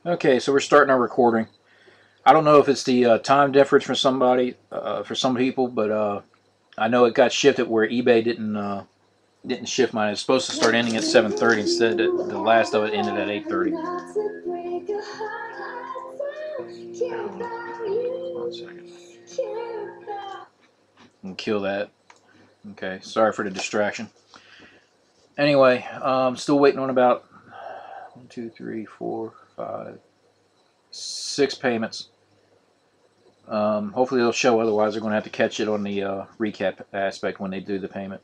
Okay, so we're starting our recording. I don't know if it's the time difference for for some people, but I know it got shifted where eBay didn't shift mine. It's supposed to start ending at 7:30 instead. The last of it ended at 8:30. 1 second. And kill that. Okay, sorry for the distraction. Anyway, still waiting on about 1, 2, 3, 4, 5, 6 payments. Hopefully they'll show. Otherwise, they're going to have to catch it on the recap aspect when they do the payment.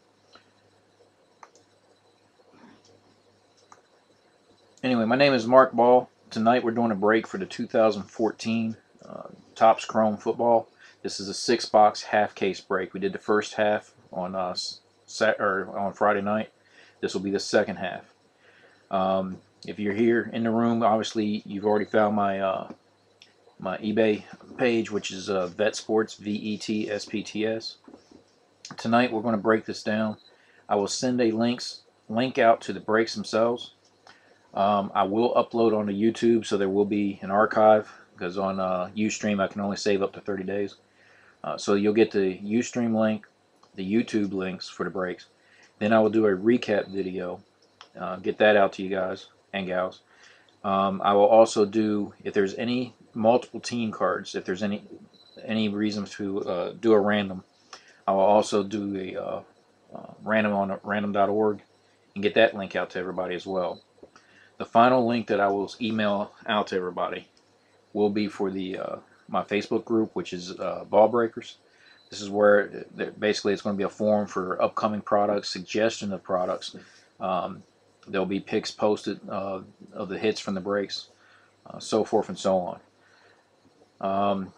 Anyway, my name is Mark Ball. Tonight we're doing a break for the 2014 Topps Chrome football. This is a 6-box half case break. We did the first half on on Friday night. This will be the second half. If you're here in the room, obviously you've already found my my eBay page, which is Vet Sports, VETSPTS. Tonight we're going to break this down. I will send a link out to the breaks themselves. I will upload onto YouTube, so there will be an archive, because on Ustream I can only save up to 30 days. So you'll get the Ustream link, the YouTube links for the breaks. Then I will do a recap video, get that out to you guys and gals. I will also do, if there's any multiple team cards, if there's any reason to do a random, I will also do a random on random.org and get that link out to everybody as well. The final link that I will email out to everybody will be for the my Facebook group, which is Ball Breakers. This is where basically it's going to be a forum for upcoming products, suggestion of products. There'll be pics posted of the hits from the breaks, so forth and so on.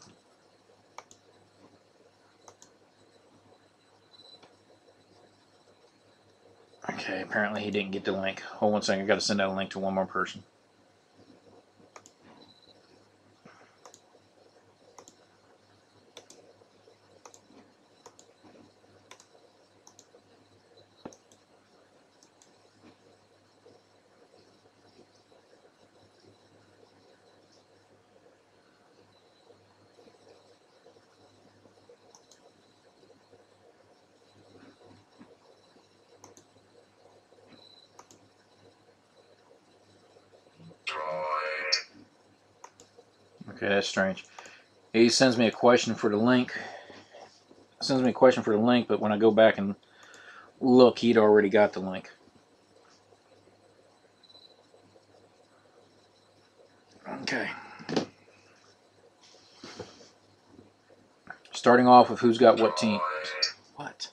Okay, apparently he didn't get the link. Hold on a second, I got to send out a link to one more person. Okay, that's strange. He sends me a question for the link. But when I go back and look, he'd already got the link. Okay. Starting off with who's got what team. What?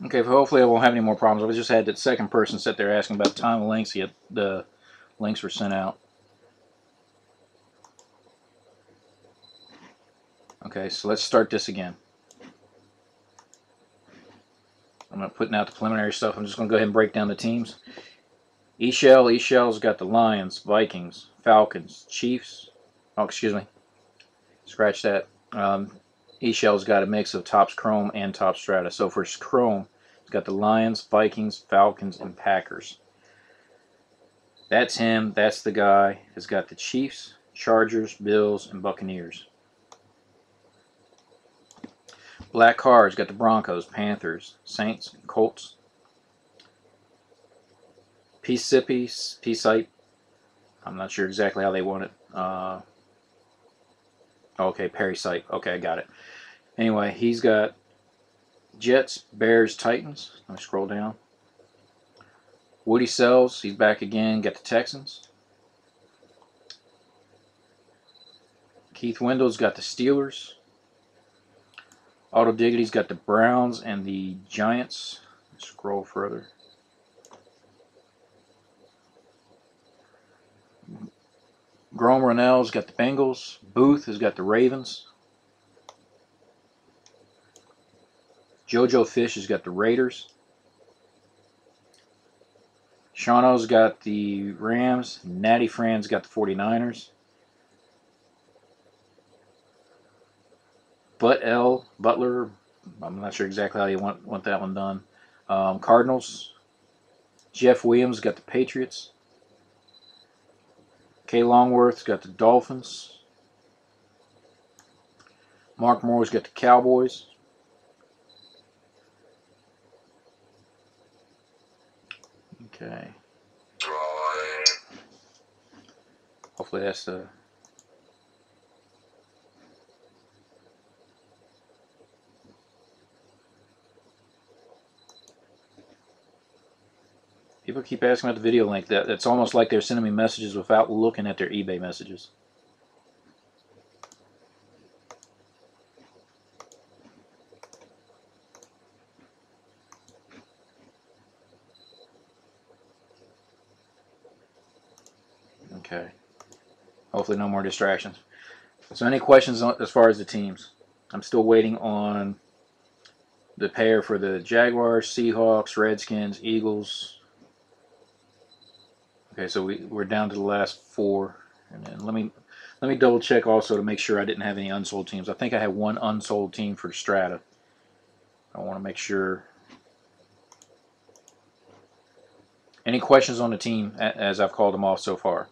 Okay, hopefully I won't have any more problems. I just had that second person sit there asking about the time of links, yet the links were sent out. Okay, so let's start this again. I'm not putting out the preliminary stuff. I'm just going to go ahead and break down the teams. Eshell's got the Lions, Vikings, Falcons, Chiefs. Oh, excuse me. Scratch that. Eshell's got a mix of Topps Chrome and Topps Strata. So for Chrome, it's got the Lions, Vikings, Falcons, and Packers. That's him. That's the guy. Has got the Chiefs, Chargers, Bills, and Buccaneers. Black Card's got the Broncos, Panthers, Saints, Colts. P-Sipe. I'm not sure exactly how they want it. Okay, Perry Sipe. Okay, I got it. Anyway, he's got Jets, Bears, Titans. Let me scroll down. Woody Sells, he's back again. Got the Texans. Keith Wendell's got the Steelers. Auto Diggity's got the Browns and the Giants. Scroll further. Grom Ronell's got the Bengals. Booth has got the Ravens. JoJo Fish has got the Raiders. Shauno's got the Rams. Natty Fran's got the 49ers. Butler, I'm not sure exactly how you want that one done. Cardinals. Jeff Williams got the Patriots. Kay Longworth's got the Dolphins. Mark Moore's got the Cowboys. Okay. Hopefully that's the... People keep asking about the video link. That's almost like they're sending me messages without looking at their eBay messages. Okay. Hopefully no more distractions. So any questions as far as the teams? I'm still waiting on the pair for the Jaguars, Seahawks, Redskins, Eagles. Okay, so we're down to the last 4. And then let me double check also to make sure I didn't have any unsold teams. I think I had one unsold team for Strata. I want to make sure. Any questions on the team as I've called them off so far?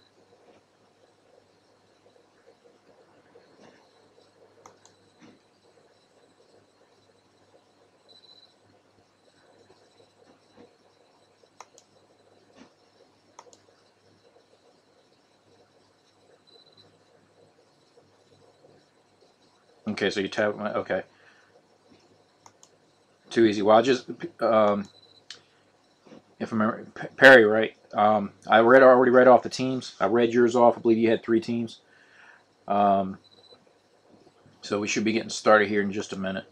Okay, so you tap my, okay. Too easy. Well, I just, if I remember, Perry, right? I already read off the teams. I read yours off. I believe you had 3 teams. So we should be getting started here in just a minute.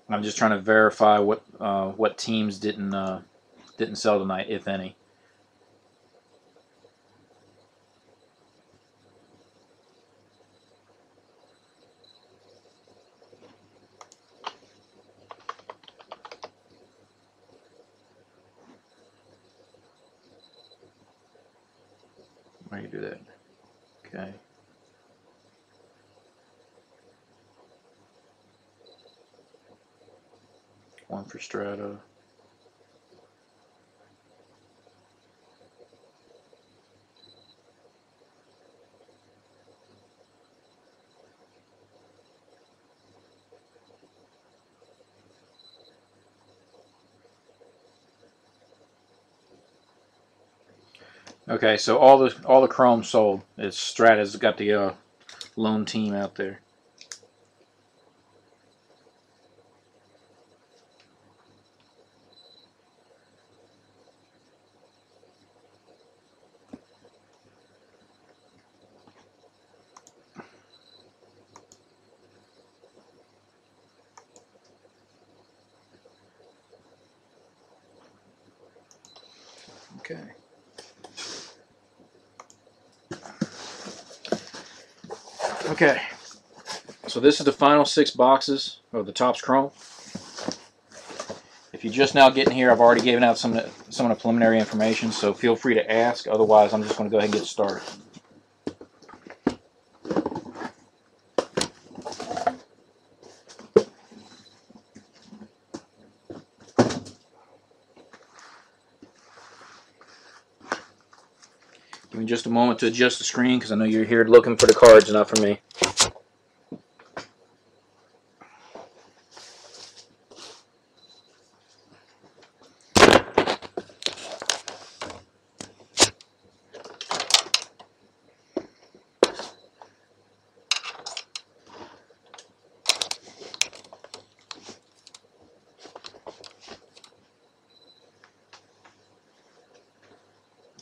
I'm just trying to verify what teams didn't sell tonight, if any. Why do you do that? Okay. One for Strata. Okay, so all the Chrome sold. It's Strata's got the lone team out there. Okay. Okay. So this is the final 6 boxes of the Topps Chrome. If you're just now getting here, I've already given out some of the preliminary information, so feel free to ask. Otherwise, I'm just going to go ahead and get started. Give me just a moment to adjust the screen because I know you're here looking for the cards, not for me.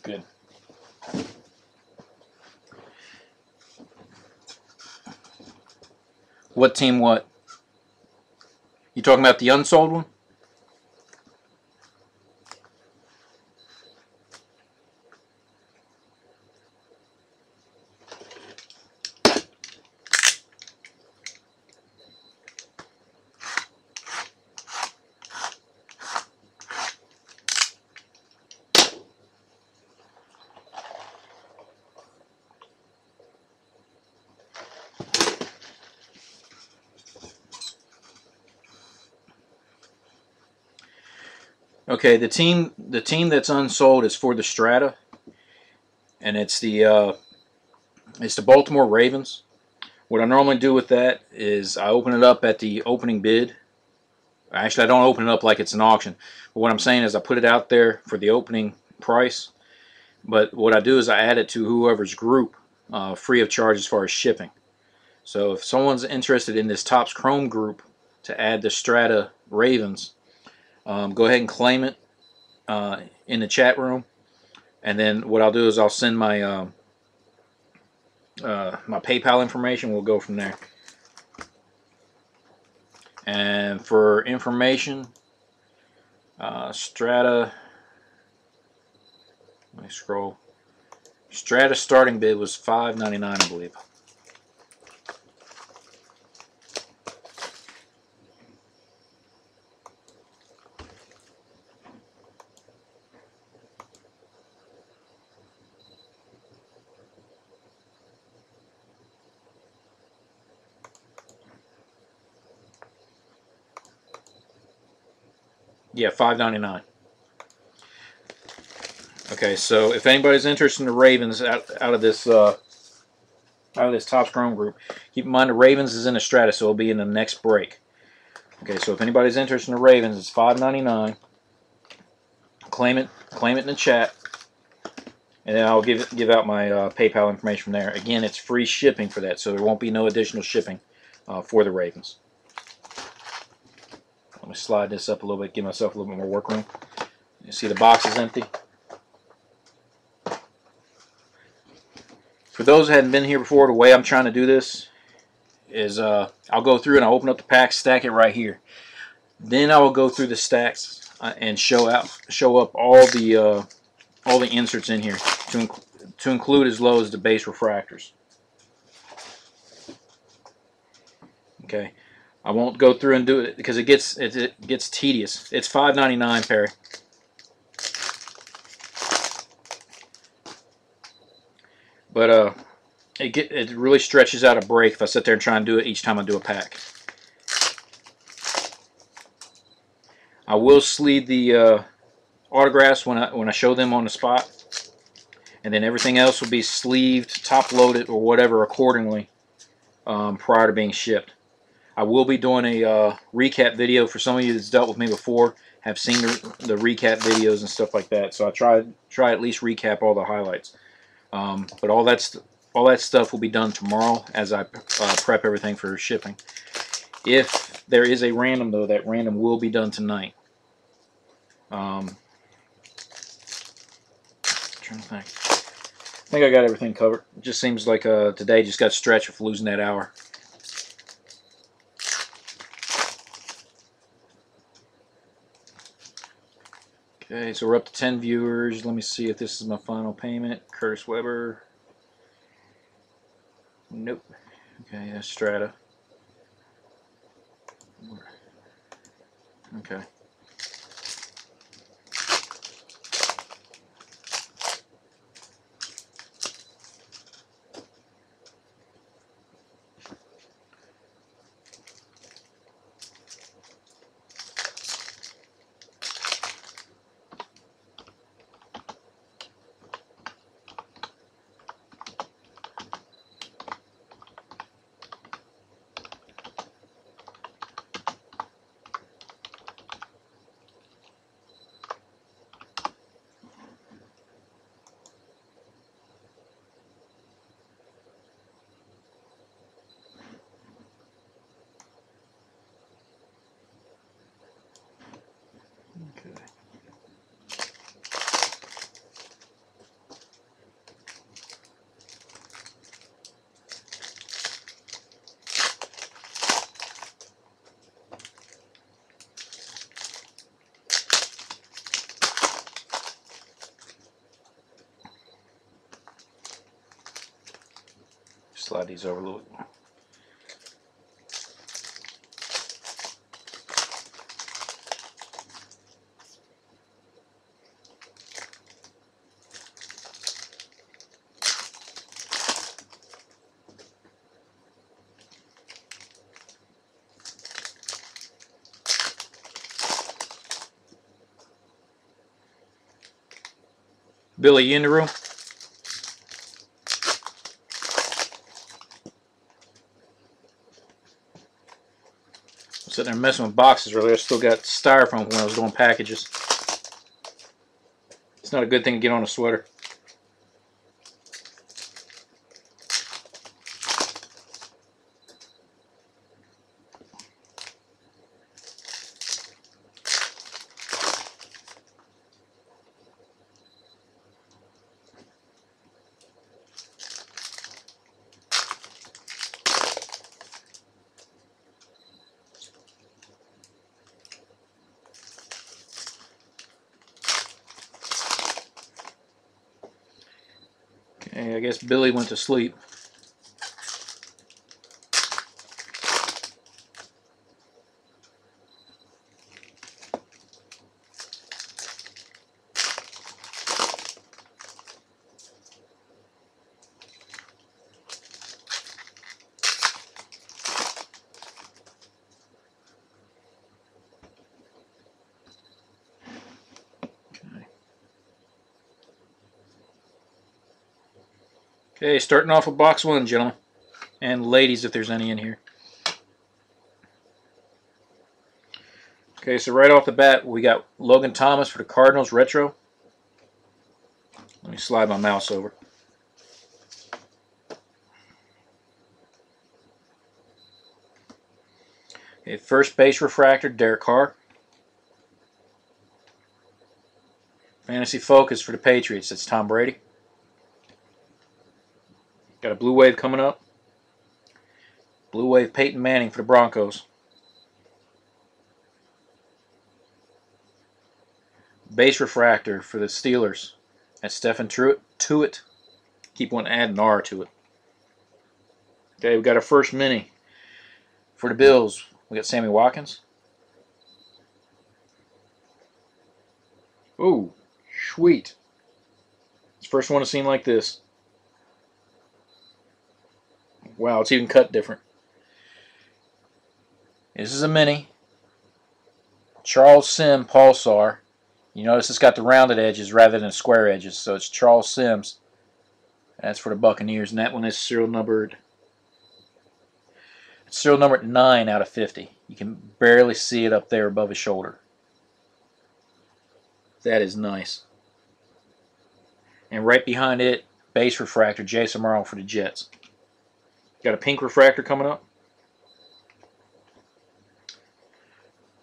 Good. What team what? You talking about the unsold one? Okay, the team that's unsold is for the Strata, and it's the Baltimore Ravens. What I normally do with that is I open it up at the opening bid. Actually, I don't open it up like it's an auction. But what I'm saying is I put it out there for the opening price. But what I do is I add it to whoever's group, free of charge as far as shipping. So if someone's interested in this Topps Chrome group to add the Strata Ravens, go ahead and claim it in the chat room. And then what I'll do is I'll send my my PayPal information. We'll go from there. And for information, Strata, let me scroll. Strata starting bid was $5.99, I believe. Yeah, $5.99. Okay, so if anybody's interested in the Ravens out of this Topps Chrome group, keep in mind the Ravens is in the Strata, so it'll be in the next break. Okay, so if anybody's interested in the Ravens, it's $5.99. Claim it in the chat, and then I'll give out my PayPal information from there. Again, it's free shipping for that, so there won't be no additional shipping for the Ravens. Let me slide this up a little bit, give myself a little bit more work room. You see the box is empty. For those who hadn't been here before, the way I'm trying to do this is I'll go through and I'll open up the pack, stack it right here. Then I will go through the stacks and show up all the inserts in here to include as low as the base refractors. Okay, I won't go through and do it because it gets tedious. It's $5.99, Perry. But it really stretches out a break if I sit there and try and do it each time I do a pack. I will sleeve the autographs when I show them on the spot, and then everything else will be sleeved, top loaded, or whatever accordingly prior to being shipped. I will be doing a recap video for some of you that's dealt with me before, have seen the recap videos and stuff like that. So I try at least recap all the highlights. But all that stuff will be done tomorrow as I prep everything for shipping. If there is a random, though, that random will be done tonight. Trying to think. I think I got everything covered. It just seems like today just got stretched with losing that hour. Okay, so we're up to 10 viewers. Let me see if this is my final payment. Curtis Weber. Nope. Okay, that's Strata. Okay. Slide these over a little bit. Billy, you in the room? I'm sitting there messing with boxes earlier. I still got styrofoam when I was doing packages. It's not a good thing to get on a sweater. Okay, I guess Billy went to sleep. Okay, starting off with box one, gentlemen. And ladies, if there's any in here. Okay, so right off the bat, we got Logan Thomas for the Cardinals Retro. Let me slide my mouse over. Okay, first base refractor, Derek Carr. Fantasy Focus for the Patriots, that's Tom Brady. Got a Blue Wave coming up. Blue Wave Peyton Manning for the Broncos. Base refractor for the Steelers. That's Stephen Tuitt. Keep one add an R to it. Okay, we got our first mini. For the Bills, we got Sammy Watkins. Ooh, sweet. It's the first one I've seen like this. Wow, it's even cut different. This is a mini. Charles Sims Pulsar. You notice it's got the rounded edges rather than square edges, so it's Charles Sims. That's for the Buccaneers, and that one is serial numbered. It's serial numbered 9 out of 50. You can barely see it up there above his shoulder. That is nice. And right behind it, base refractor, Jason Morrow for the Jets. Got a pink refractor coming up.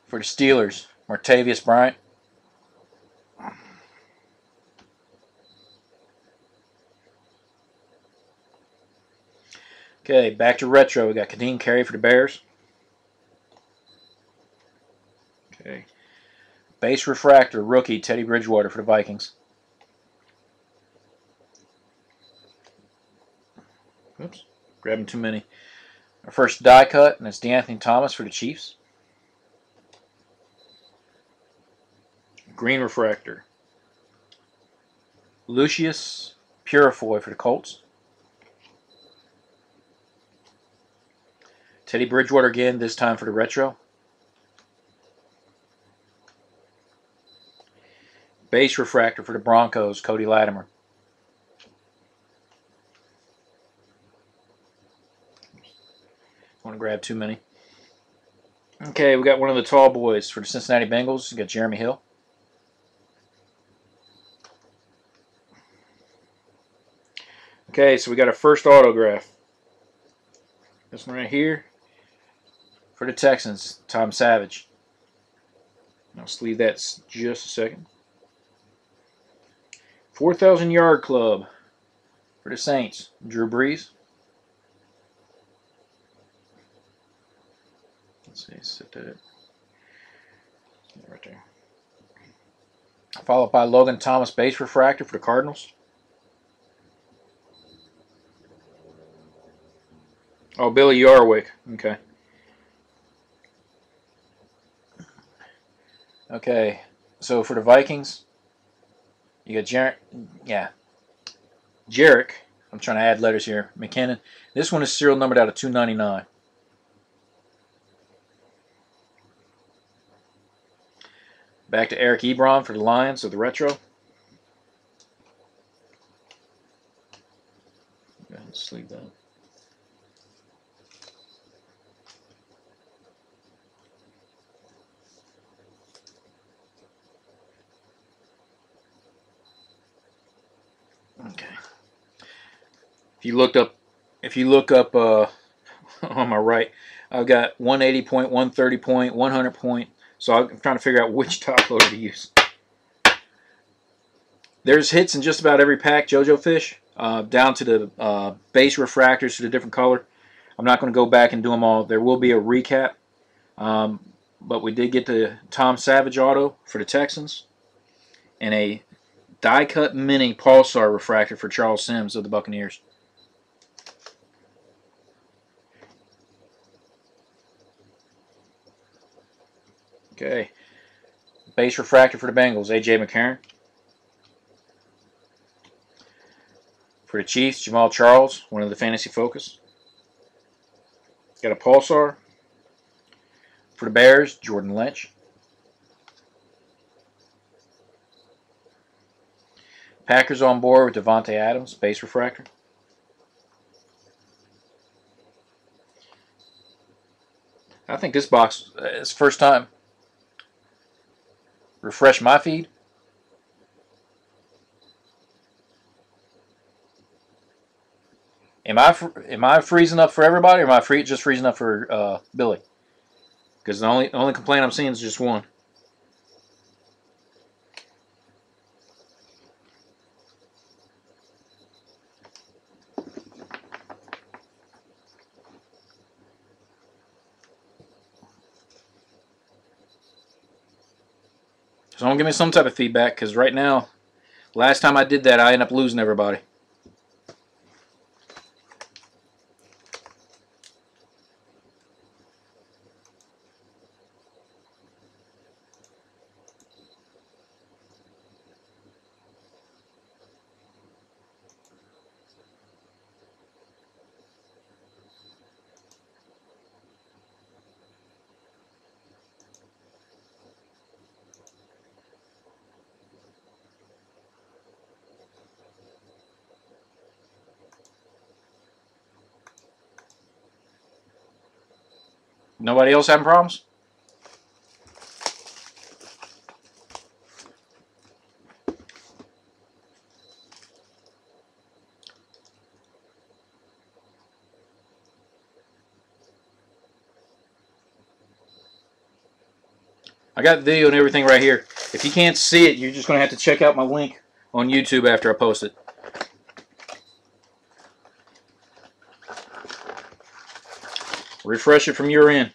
For the Steelers, Martavius Bryant. Okay, back to retro. We got Kadeem Carey for the Bears. Okay. Base refractor, rookie, Teddy Bridgewater for the Vikings. Oops, grabbing too many. Our first die cut, and it's DeAnthony Thomas for the Chiefs. Green refractor. Lucius Purifoy for the Colts. Teddy Bridgewater again, this time for the retro. Base refractor for the Broncos, Cody Latimer. Want to grab too many. Okay, we got one of the tall boys for the Cincinnati Bengals. We got Jeremy Hill. Okay, so we got our first autograph. This one right here for the Texans, Tom Savage. I'll sleeve that just a second. 4,000 Yard Club for the Saints, Drew Brees. Let's see, set that right there. Followed by Logan Thomas base refractor for the Cardinals. Oh, Billy Yarwick. Okay. Okay. So for the Vikings, you got Jarek. I'm trying to add letters here. McKinnon. This one is serial numbered out of 299. Back to Eric Ebron for the Lions of the retro. Go ahead and sleeve that. Okay. If you look up on my right, I've got 180 point, 130 point, 100 point. So I'm trying to figure out which top loader to use. There's hits in just about every pack, JoJo Fish, down to the base refractors to the different color. I'm not going to go back and do them all. There will be a recap. But we did get the Tom Savage auto for the Texans and a die-cut mini Pulsar refractor for Charles Sims of the Buccaneers. Okay. Base refractor for the Bengals, A.J. McCarron. For the Chiefs, Jamal Charles, one of the Fantasy Focus. Got a Pulsar. For the Bears, Jordan Lynch. Packers on board with Devontae Adams, base refractor. I think this box is first time. Refresh my feed. Am I freezing up for everybody, or am I just freezing up for Billy? Because the only complaint I'm seeing is just one. So don't give me some type of feedback, because right now, last time I did that, I ended up losing everybody. Nobody else having problems? I got the video and everything right here. If you can't see it, you're just going to have to check out my link on YouTube after I post it. Refresh it from your end.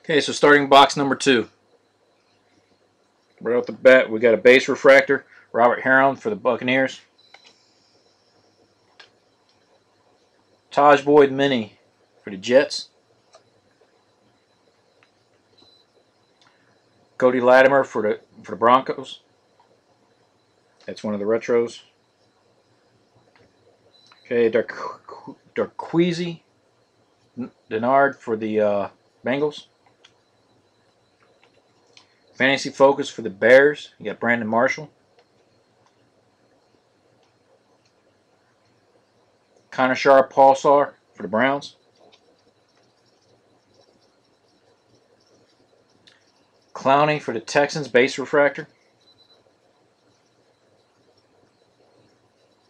Okay, so starting box number 2. Right off the bat, we got a base refractor, Robert Herron for the Buccaneers. Taj Boyd Mini for the Jets. Cody Latimer for the Broncos. That's one of the retros. Okay, Darqueze Dennard for the Bengals. Fantasy Focus for the Bears. You got Brandon Marshall. Conashar Paulsar for the Browns. Clowney for the Texans, base refractor.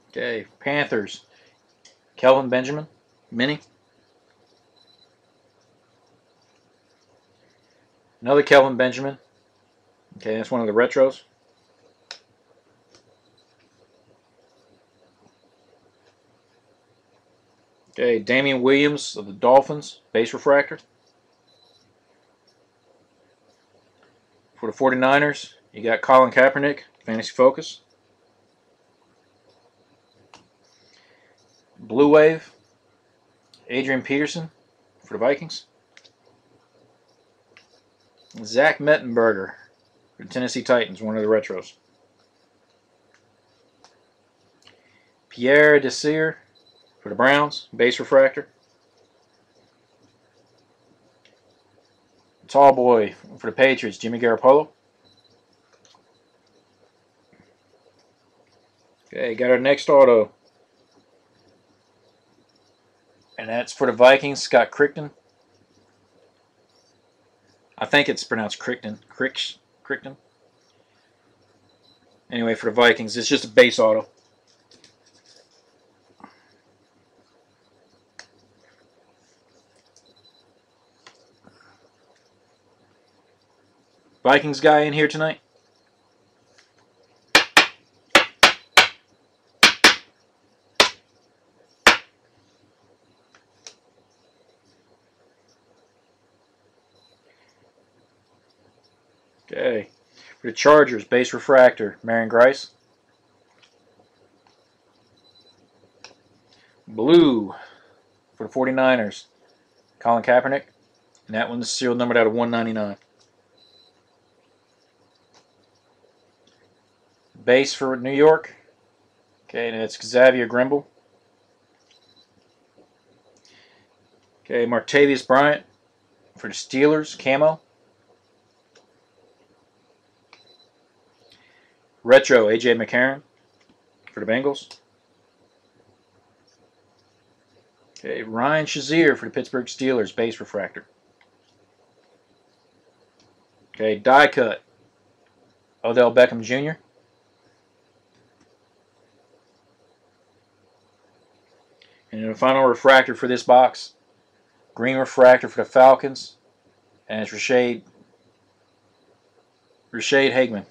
Okay, Panthers. Kelvin Benjamin, mini. Another Kelvin Benjamin. Okay, that's one of the retros. Okay, Damian Williams of the Dolphins, base refractor. For the 49ers, you got Colin Kaepernick, Fantasy Focus. Blue Wave, Adrian Peterson for the Vikings. Zach Mettenberger for the Tennessee Titans, one of the retros. Pierre Desir for the Browns, base refractor. Tall boy for the Patriots, Jimmy Garoppolo. Okay, got our next auto. And that's for the Vikings, Scott Crichton. I think it's pronounced Crichton. Crichton. Anyway, for the Vikings, it's just a base auto. Vikings guy in here tonight? Okay. For the Chargers, base refractor, Marion Grice. Blue for the 49ers, Colin Kaepernick. And that one's serial numbered out of 199. Base for New York. Okay, and it's Xavier Grimble. Okay, Martavius Bryant for the Steelers, camo. Retro, A.J. McCarron for the Bengals. Okay, Ryan Shazier for the Pittsburgh Steelers, base refractor. Okay, die cut, Odell Beckham Jr. And the final refractor for this box, green refractor for the Falcons, and it's Rashad Hagman.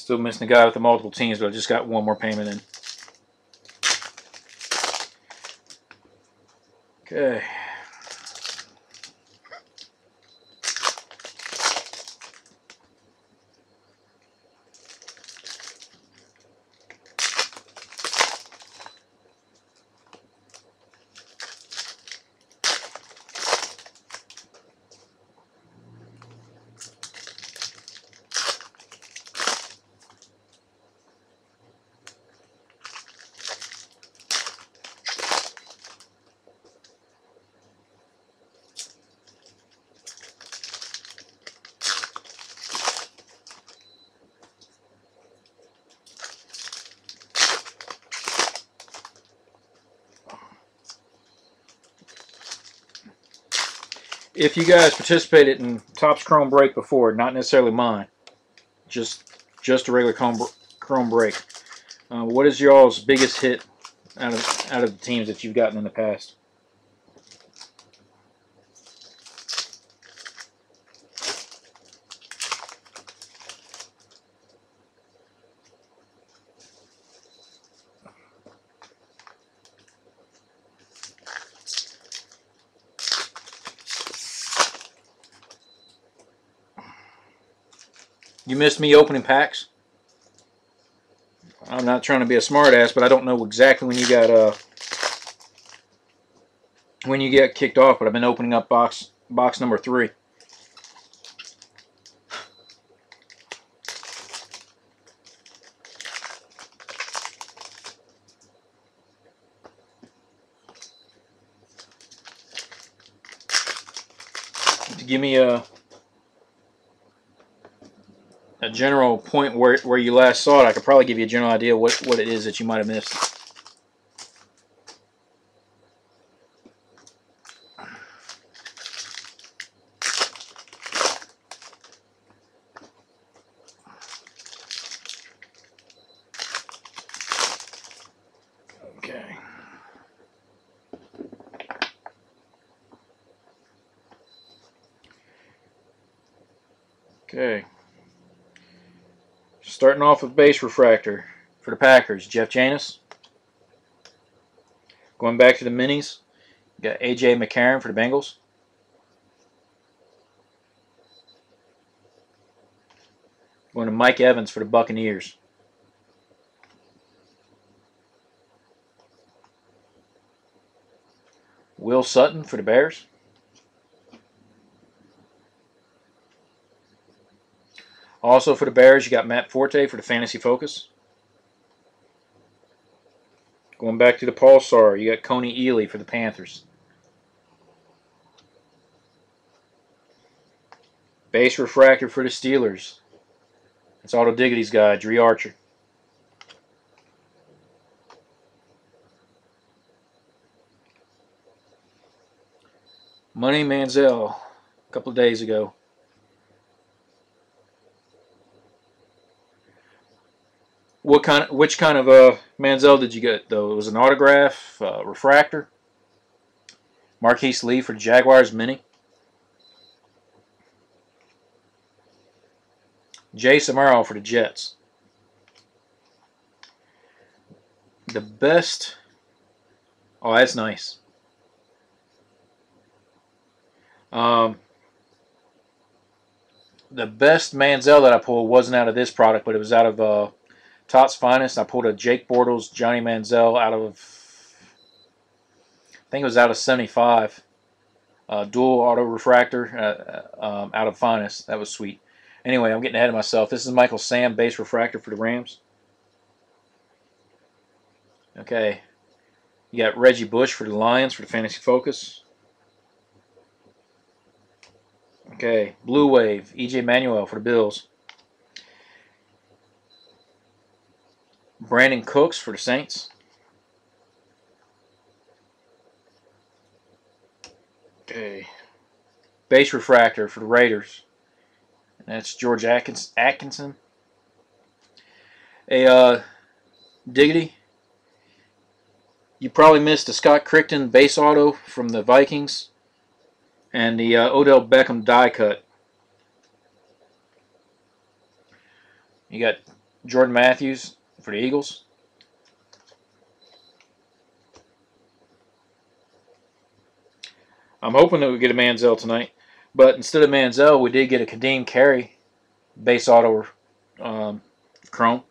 Still missing the guy with the multiple teams, but I just got one more payment in. Okay. If you guys participated in Topps Chrome Break before, not necessarily mine, just a regular Chrome Break, what is y'all's biggest hit out of the teams that you've gotten in the past? You missed me opening packs? I'm not trying to be a smartass, but I don't know exactly when you got kicked off, but I've been opening up box number 3. To give me a general point where you last saw it, I could probably give you a general idea what it is that you might have missed. Okay. Okay. Starting off with base refractor for the Packers, Jeff Janis. Going back to the minis, you got A.J. McCarron for the Bengals. Going to Mike Evans for the Buccaneers. Will Sutton for the Bears. Also for the Bears, you got Matt Forte for the Fantasy Focus. Going back to the Pulsar, you got Coney Ealy for the Panthers. Base refractor for the Steelers. It's Auto Diggity's guy, Dre Archer. Money Manziel, a couple of days ago. Which kind of Manziel did you get though? It was an autograph, refractor. Marquise Lee for the Jaguars mini. Jay Samaro for the Jets. The best. Oh, that's nice. The best Manziel that I pulled wasn't out of this product, but it was out of Topps Finest. I pulled a Jake Bortles Johnny Manziel out of, I think it was out of 75. Dual auto refractor out of Finest. That was sweet. Anyway, I'm getting ahead of myself. This is Michael Sam base refractor for the Rams. Okay. You got Reggie Bush for the Lions for the Fantasy Focus. Okay. Blue Wave, E.J. Manuel for the Bills. Brandon Cooks for the Saints. Okay. Base refractor for the Raiders. That's George Atkinson. A Diggity. You probably missed the Scott Crichton base auto from the Vikings and the Odell Beckham die cut. You got Jordan Matthews for the Eagles. I'm hoping that we get a Manziel tonight, but instead of Manziel, we did get a Kadeem Carey base auto chrome.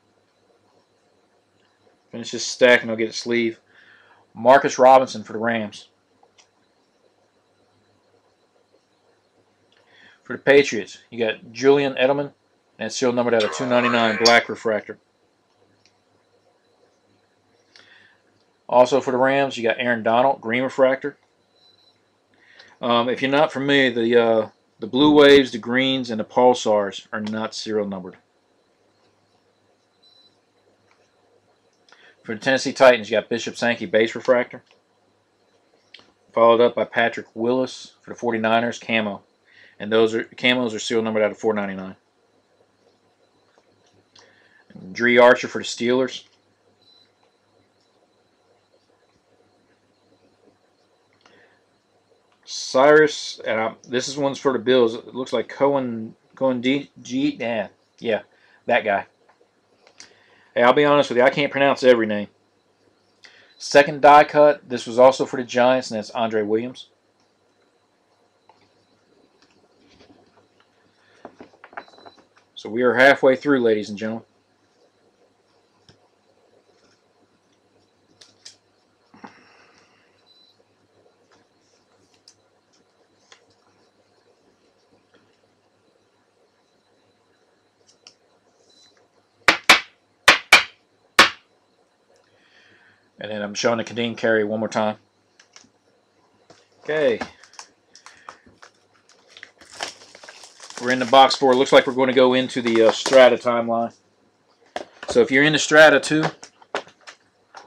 Finish this stack and I'll get a sleeve. Marcus Robinson for the Rams. For the Patriots, you got Julian Edelman, and it's still numbered out of 299 black refractor. Also for the Rams, you got Aaron Donald, green refractor. If you're not familiar, the blue waves, the greens, and the pulsars are not serial numbered. For the Tennessee Titans, you got Bishop Sankey base refractor. Followed up by Patrick Willis for the 49ers, camo. And those camos are serial numbered out of 499. Dree Archer for the Steelers. Cyrus, this is one's for the Bills. It looks like Cohen yeah, that guy. Hey, I'll be honest with you, I can't pronounce every name. Second die cut, this was also for the Giants, and that's Andre Williams. So we are halfway through, ladies and gentlemen. And then I'm showing the Kadeem Carey one more time. Okay. We're in the box four. It looks like we're going to go into the Strata timeline. So if you're in the Strata too,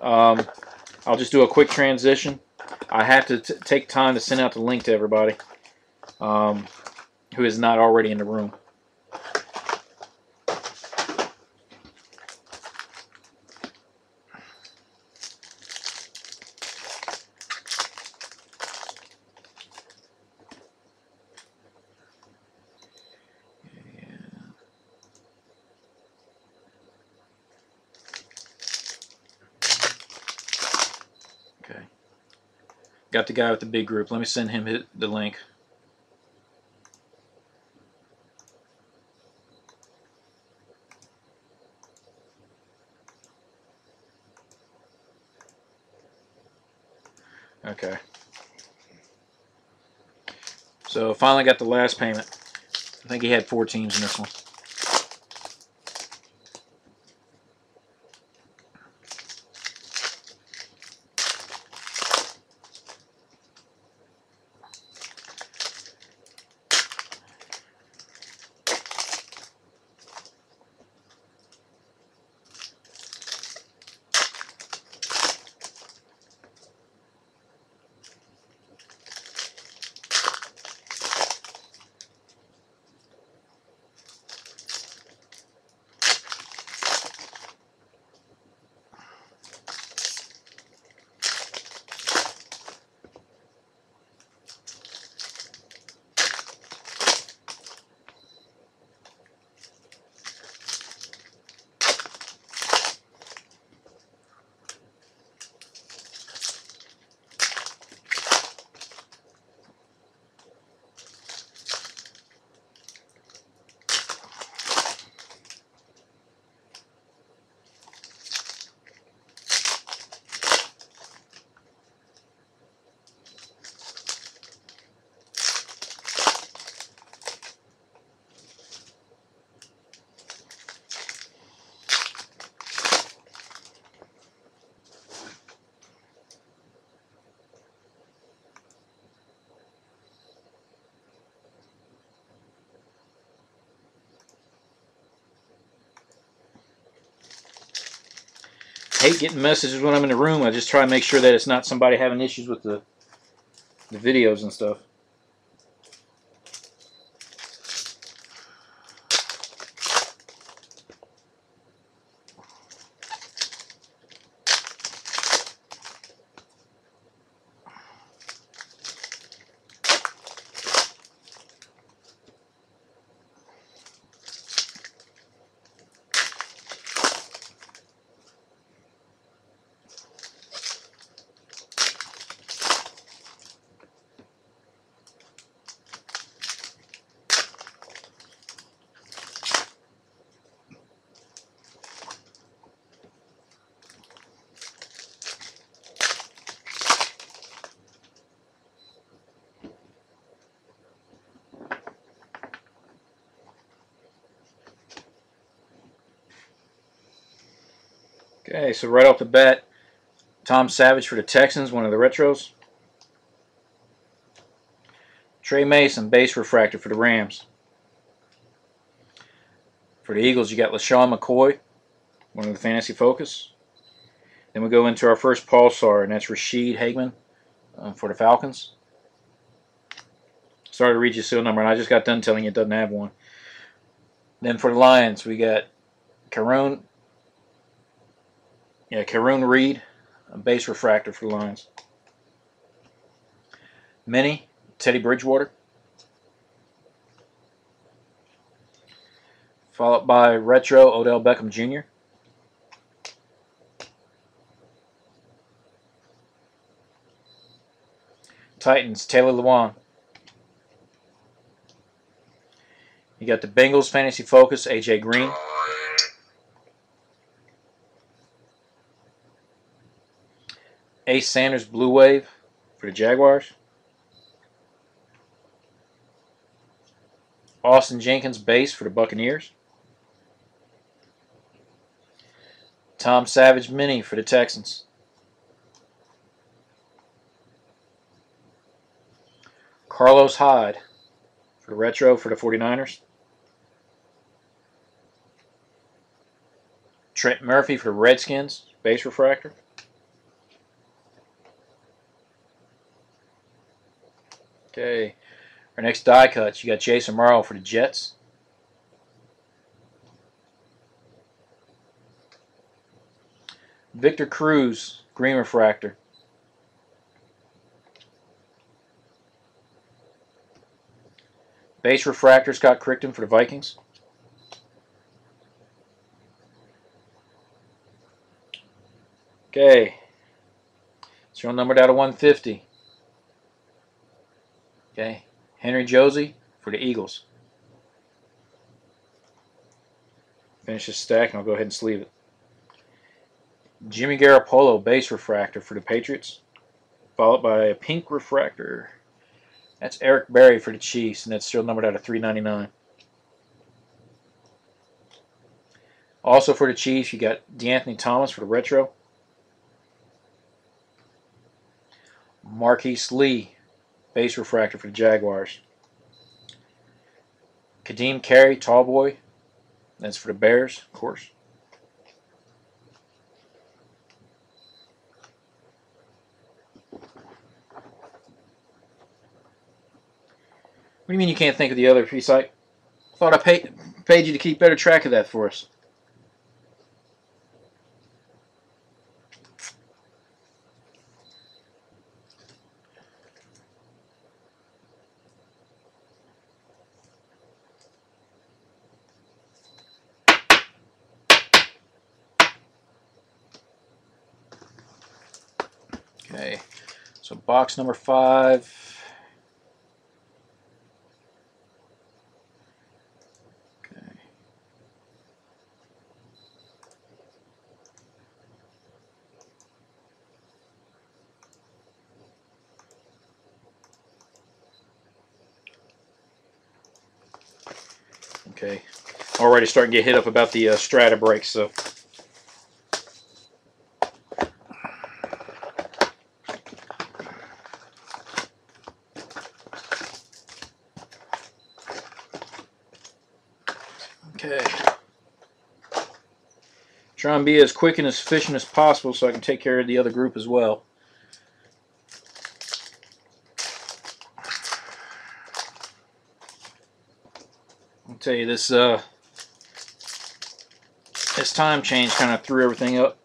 I'll just do a quick transition. I have to take time to send out the link to everybody who is not already in the room. Okay. Got the guy with the big group. Let me send him the link. Okay. So finally got the last payment. I think he had 4 teams in this one. Hate getting messages when I'm in the room. I just try to make sure that it's not somebody having issues with the videos and stuff. Okay, so right off the bat, Tom Savage for the Texans, one of the retros. Trey Mason, base refractor for the Rams. For the Eagles, you got LaShawn McCoy, one of the Fantasy Focus. Then we go into our first Pulsar, and that's Rashid Hageman for the Falcons. Sorry to read your seal number, and I just got done telling you it doesn't have one. Then for the Lions, we got Karoon Reed, a base refractor for the Lions. Mini, Teddy Bridgewater. Followed by Retro, Odell Beckham Jr. Titans, Taylor Lewan. You got the Bengals Fantasy Focus, AJ Green. Ace Sanders Blue Wave for the Jaguars. Austin Jenkins base for the Buccaneers. Tom Savage Mini for the Texans. Carlos Hyde for the retro for the 49ers. Trent Murphy for the Redskins, base refractor. Okay, our next die cuts, you got Jason Morrow for the Jets. Victor Cruz, green refractor. Base refractor, Scott Crichton for the Vikings. Okay, serial numbered out of 150. Okay, Henry Josie for the Eagles. Finish this stack and I'll go ahead and sleeve it. Jimmy Garoppolo, base refractor for the Patriots. Followed by a pink refractor. That's Eric Berry for the Chiefs, and that's still numbered out of 399. Also for the Chiefs, you got DeAnthony Thomas for the retro. Marquise Lee, base refractor for the Jaguars. Kadeem Carey, tall boy. That's for the Bears, of course. What do you mean you can't think of the other piece? I thought I paid you to keep better track of that for us. Okay, so box number 5. Okay, already starting to get hit up about the Strata brakes, so. Okay. Try and be as quick and as efficient as possible so I can take care of the other group as well. I'll tell you, this time change kind of threw everything up.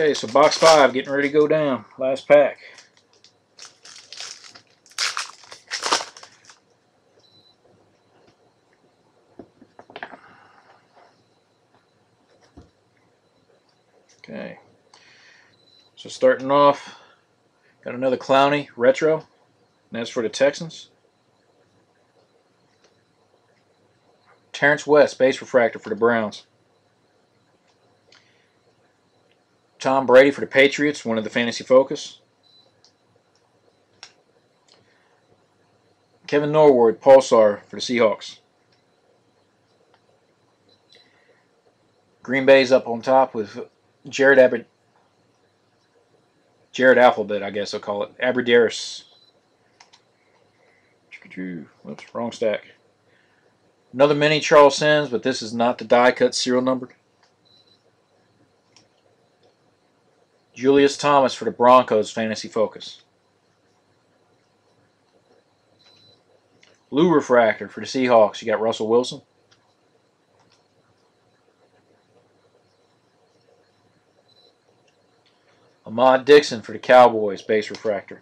Okay, so box 5 getting ready to go down. Last pack. Okay. So starting off, got another Clowney retro, and that's for the Texans. Terrence West, base refractor for the Browns. Tom Brady for the Patriots, one of the Fantasy Focus. Kevin Norwood, Pulsar for the Seahawks. Green Bay's up on top with Jared Alphabet, I guess I'll call it. Abbrederis. Whoops, wrong stack. Another mini Charles Sims, but this is not the die cut serial numbered. Julius Thomas for the Broncos Fantasy Focus. Blue refractor for the Seahawks. You got Russell Wilson. Ahmad Dixon for the Cowboys base refractor.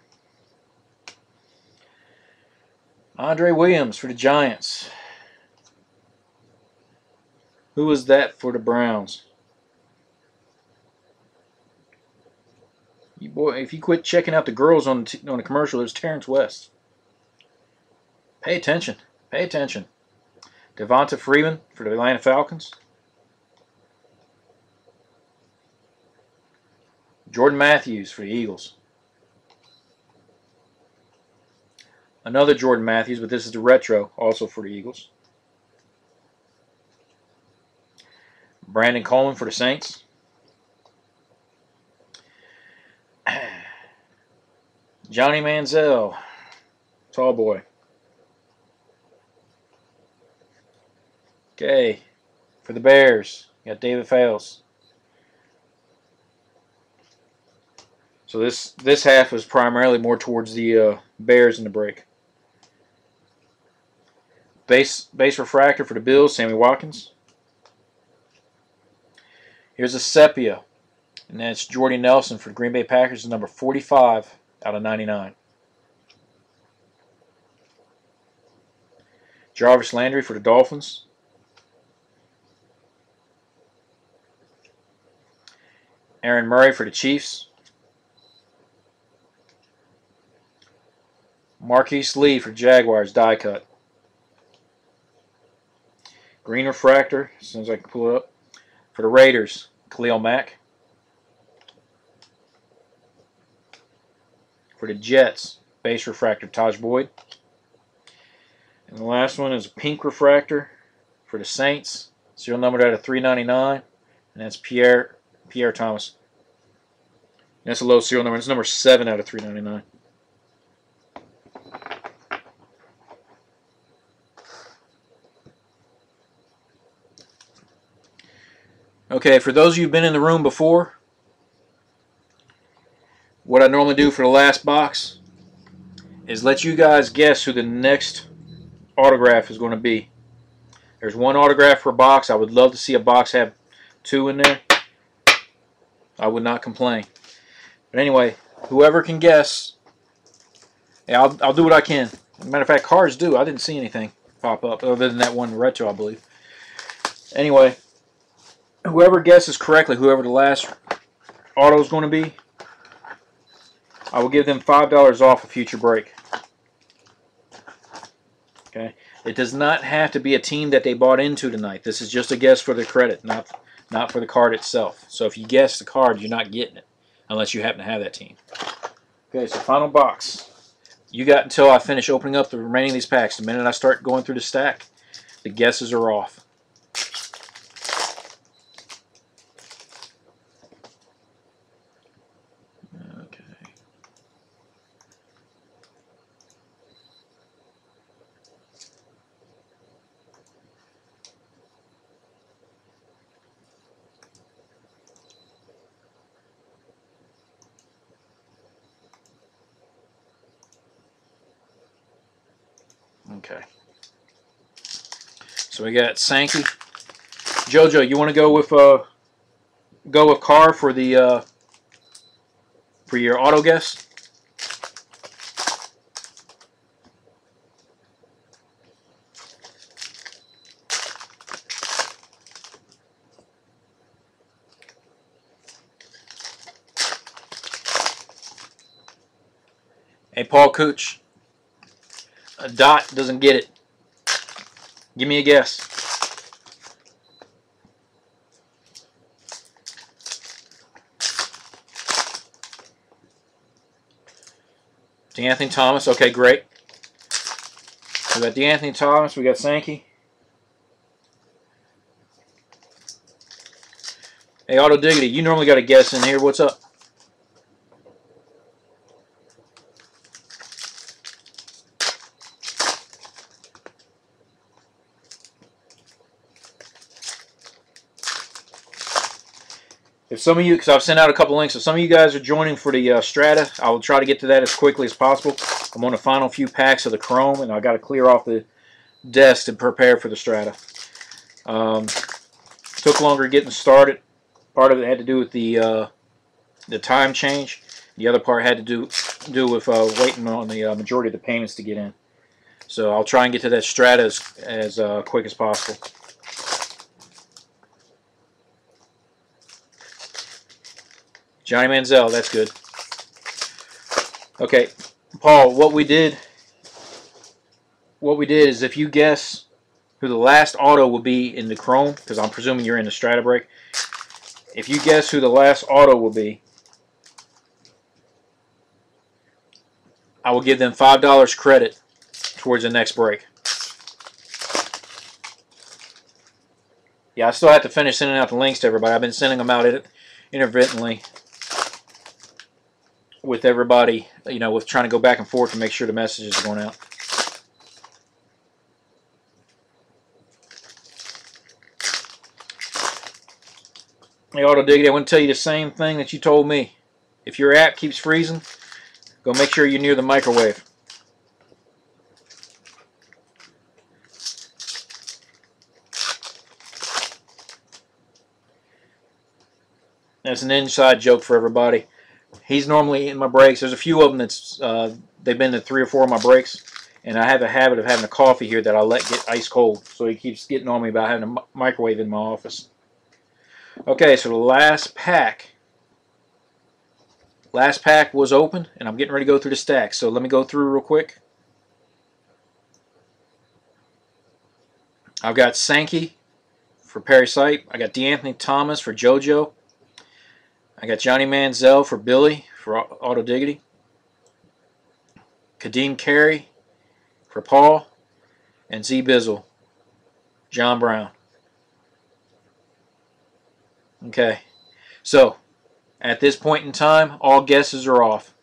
Andre Williams for the Giants. Who was that for the Browns? Boy, if you quit checking out the girls on the commercial, there's Terrence West. Pay attention. Pay attention. Devonta Freeman for the Atlanta Falcons. Jordan Matthews for the Eagles. Another Jordan Matthews, but this is the retro, also for the Eagles. Brandon Coleman for the Saints. Johnny Manziel, tall boy. Okay, for the Bears, you got David Fales. So this half was primarily more towards the Bears in the break. Base refractor for the Bills, Sammy Watkins. Here's a sepia, and that's Jordy Nelson for the Green Bay Packers, number 45 out of 99. Jarvis Landry for the Dolphins. Aaron Murray for the Chiefs. Marquise Lee for Jaguars, die cut. Green refractor, as soon as I can pull it up. For the Raiders, Khalil Mack. For the Jets, base refractor, Taj Boyd. And the last one is a pink refractor for the Saints, serial numbered out of 399, and that's Pierre Thomas. And that's a low serial number. It's number 7 out of 399. Okay, for those of you who've been in the room before, what I normally do for the last box is let you guys guess who the next autograph is going to be. There's one autograph per box. I would love to see a box have 2 in there. I would not complain. But anyway, whoever can guess, yeah, I'll do what I can. As a matter of fact, cards do. I didn't see anything pop up other than that one retro, I believe. Anyway, whoever guesses correctly, whoever the last auto is going to be, I will give them $5 off a future break. Okay, it does not have to be a team that they bought into tonight. This is just a guess for the credit, not for the card itself. So if you guess the card, you're not getting it unless you happen to have that team. Okay, so final box. You got until I finish opening up the remaining of these packs. The minute I start going through the stack, the guesses are off. Okay. So we got Sankey. Jojo, you want to go with Carr for the for your auto guess. Hey, Paul Cooch. A dot doesn't get it. Give me a guess. DeAnthony Thomas. Okay, great. We got DeAnthony Thomas. We got Sankey. Hey, Auto Diggity, you normally got a guess in here. What's up? If some of you, because I've sent out a couple links, if some of you guys are joining for the Strata, I will try to get to that as quickly as possible. I'm on the final few packs of the Chrome, and I got to clear off the desk to prepare for the Strata. Took longer getting started. Part of it had to do with the time change. The other part had to do with waiting on the majority of the payments to get in. So I'll try and get to that Strata as quick as possible. Johnny Manziel, that's good. Okay, Paul, what we did is if you guess who the last auto will be in the Chrome, because I'm presuming you're in the Strata break, if you guess who the last auto will be, I will give them $5 credit towards the next break. Yeah, I still have to finish sending out the links to everybody. I've been sending them out intermittently with everybody, you know, with trying to go back and forth to make sure the messages are going out. Hey, Auto Diggity, I want to tell you the same thing that you told me. If your app keeps freezing, go make sure you're near the microwave. That's an inside joke for everybody. He's normally in my breaks. There's a few of them that's they've been to 3 or 4 of my breaks, and I have a habit of having a coffee here that I let get ice cold. So he keeps getting on me about having a microwave in my office. Okay, so the last pack was open, and I'm getting ready to go through the stacks. So let me go through real quick. I've got Sankey for Perry Sipe. I got DeAnthony Thomas for JoJo. I got Johnny Manziel for Billy for Auto Diggity. Kadeem Carey for Paul. And Z Bizzle, John Brown. Okay, so at this point in time, all guesses are off.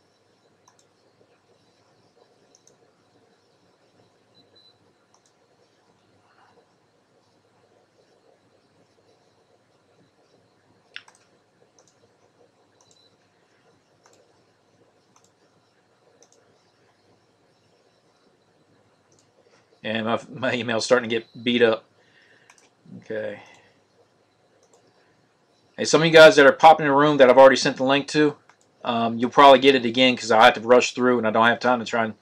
And my email's starting to get beat up. Okay. Hey, some of you guys that are popping in the room that I've already sent the link to, you'll probably get it again because I have to rush through and I don't have time to try and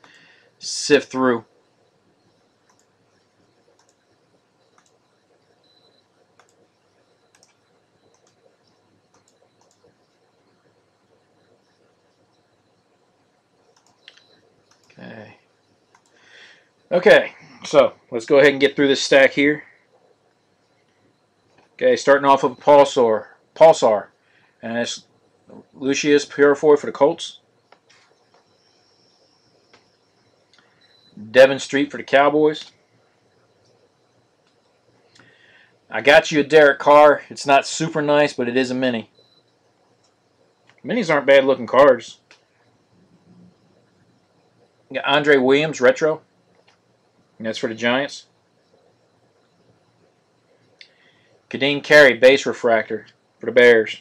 sift through. Okay, so let's go ahead and get through this stack here. Okay, starting off with Pulsar, and it's Lucius Purifoy for the Colts. Devin Street for the Cowboys. I got you a Derek Carr. It's not super nice, but it is a mini. Minis aren't bad looking cards. You got Andre Williams, retro. And that's for the Giants. Kadeem Carey, base refractor for the Bears.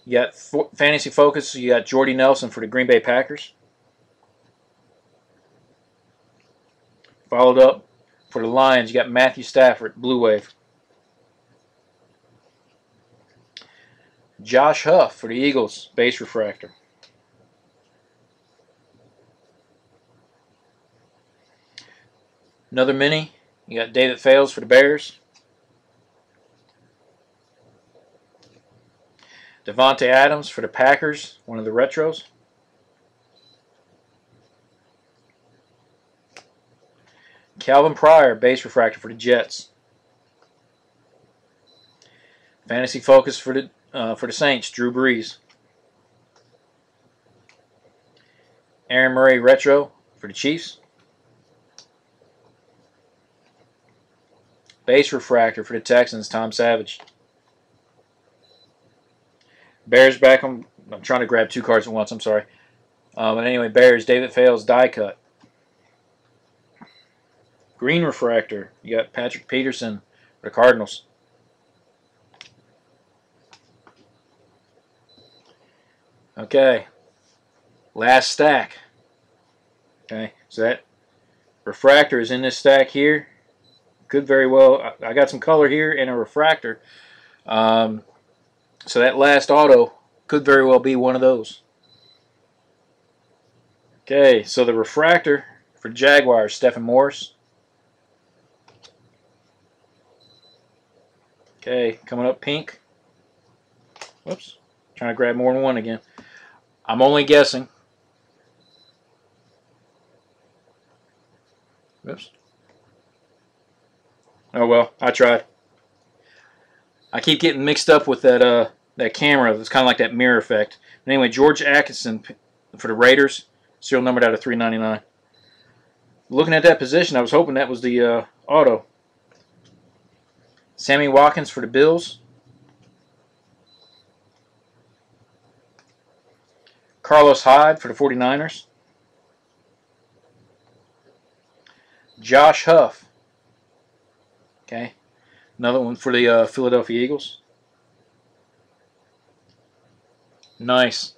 You got Fantasy Focus. You got Jordy Nelson for the Green Bay Packers. Followed up for the Lions, you got Matthew Stafford, Blue Wave. Josh Huff for the Eagles, base refractor. Another mini, you got David Fales for the Bears. Davante Adams for the Packers, one of the retros. Calvin Pryor, base refractor for the Jets. Fantasy Focus for the Saints, Drew Brees. Aaron Murray retro for the Chiefs. Base refractor for the Texans, Tom Savage. Bears back on. I'm trying to grab two cards at once. I'm sorry. But anyway, Bears, David Fales, die cut. Green refractor. You got Patrick Peterson for the Cardinals. Okay. Last stack. Okay. So that refractor is in this stack here. Could very well. I got some color here and a refractor. So that last auto could very well be one of those. Okay, so the refractor for Jaguars, Stephen Morris. Okay, coming up pink. Whoops, trying to grab more than one again. I'm only guessing. Whoops. Oh well, I tried. I keep getting mixed up with that that camera. It's kind of like that mirror effect. But anyway, George Atkinson for the Raiders, serial numbered out of 399. Looking at that position, I was hoping that was the auto. Sammy Watkins for the Bills. Carlos Hyde for the 49ers. Josh Huff. Okay. Another one for the Philadelphia Eagles. Nice.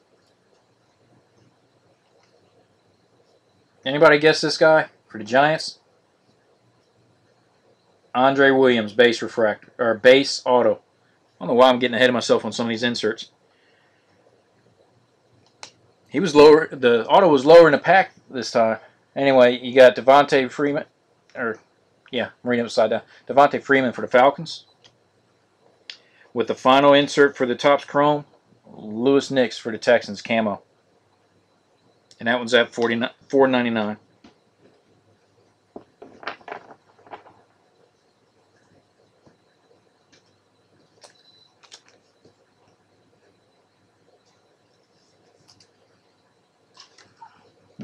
Anybody guess this guy for the Giants? Andre Williams, base refractor or base auto. I don't know why I'm getting ahead of myself on some of these inserts. He was lower. The auto was lower in the pack this time. Anyway, you got Devontae Freeman, or yeah, I'm reading it upside down. Devontae Freeman for the Falcons. With the final insert for the Topps Chrome, Louis Nix for the Texans camo. And that one's at $4.99.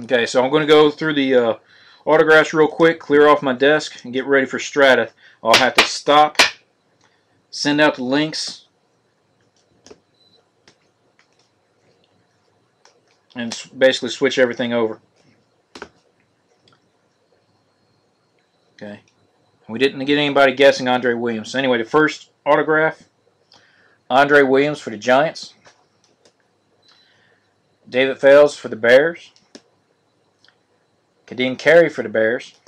Okay, so I'm going to go through the autographs real quick, clear off my desk, and get ready for Strata. I'll have to stop, send out the links, and basically switch everything over. Okay. We didn't get anybody guessing Andre Williams. Anyway, the first autograph, Andre Williams for the Giants. David Fales for the Bears. Kadeem Carey for the Bears.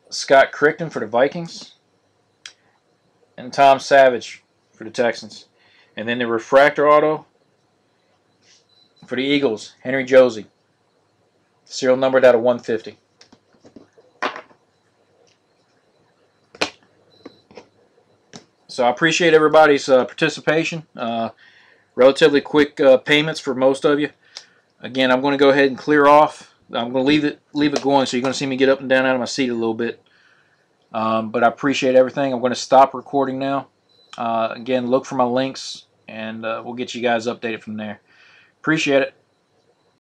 Scott Crichton for the Vikings. And Tom Savage for the Texans. And then the refractor auto for the Eagles, Henry Josey. Serial numbered out of 150. So I appreciate everybody's participation. Relatively quick payments for most of you. Again, I'm going to go ahead and clear off. I'm going to leave it going, so you're going to see me get up and down out of my seat a little bit. But I appreciate everything. I'm going to stop recording now. Again, look for my links, and we'll get you guys updated from there. Appreciate it.